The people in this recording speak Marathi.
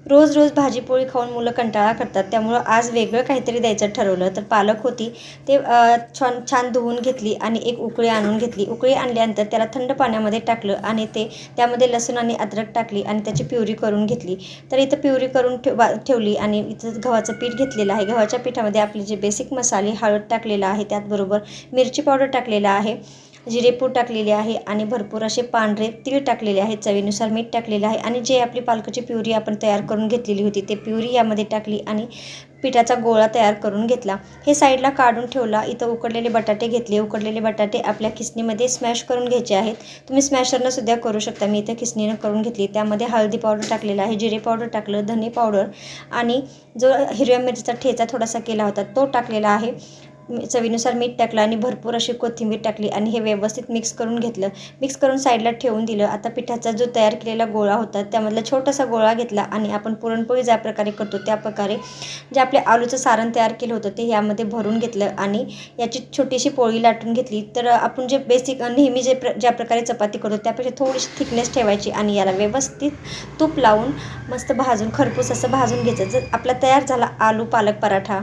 रोज रोज भाजीपोळी खाऊन मुलं कंटाळा करतात, त्यामुळं आज वेगळं काहीतरी द्यायचं ठरवलं. तर पालक होती ते छान छान धुवून घेतली आणि एक उकळी आणून घेतली. उकळी आणल्यानंतर त्याला थंड पाण्यामध्ये टाकलं आणि त्यामध्ये लसूण आणि अद्रक टाकली आणि त्याची प्युरी करून घेतली. तर इथं प्युरी करून ठेवली आणि इथं गव्हाचं पीठ घेतलेलं आहे. गव्हाच्या पिठामध्ये आपले जे बेसिक मसाले, हळद टाकलेला आहे, त्याचबरोबर मिरची पावडर टाकलेला आहे, जिरेपूड टाकलेली आहे आणि भरपूर असे पांढरे तीळ टाकलेले आहेत, चवीनुसार मीठ टाकलेलं आहे आणि जे आपली पालकाची प्युरी आपण तयार करून घेतलेली होती ते प्युरी यामध्ये टाकली आणि पिठाचा गोळा तयार करून घेतला. हे साईडला काढून ठेवला. इथं उकडलेले बटाटे घेतले. उकडलेले बटाटे आपल्या खिसणीमध्ये स्मॅश करून घ्यायचे आहेत. तुम्ही स्मॅशरनं सुद्धा करू शकता. मी इथं खिसणीनं करून घेतली. त्यामध्ये हळदी पावडर टाकलेला आहे, जिरे पावडर टाकलं, धने पावडर आणि जो हिरव्या मिरचीचा ठेचा थोडासा केला होता तो टाकलेला आहे. चवीनुसार मीठ टाकलं आणि भरपूर अशी कोथिंबीर टाकली आणि हे व्यवस्थित मिक्स करून घेतलं. मिक्स करून साईडला ठेवून दिलं. आता पिठाचा जो तयार केलेला गोळा होता त्यामधला छोटासा गोळा घेतला आणि आपण पुरणपोळी ज्या प्रकारे करतो त्या प्रकारे जे आपले आलूचं सारण तयार केलं होतं ते यामध्ये भरून घेतलं आणि याची छोटीशी पोळी लाटून घेतली. तर आपण जे बेसिक नेहमी ज्या प्रकारे चपाती करतो त्यापेक्षा थोडीशी थिकनेस ठेवायची आणि याला व्यवस्थित तूप लावून मस्त भाजून खरपूस असं भाजून घ्यायचं. जर आपला तयार झाला आलू पालक पराठा.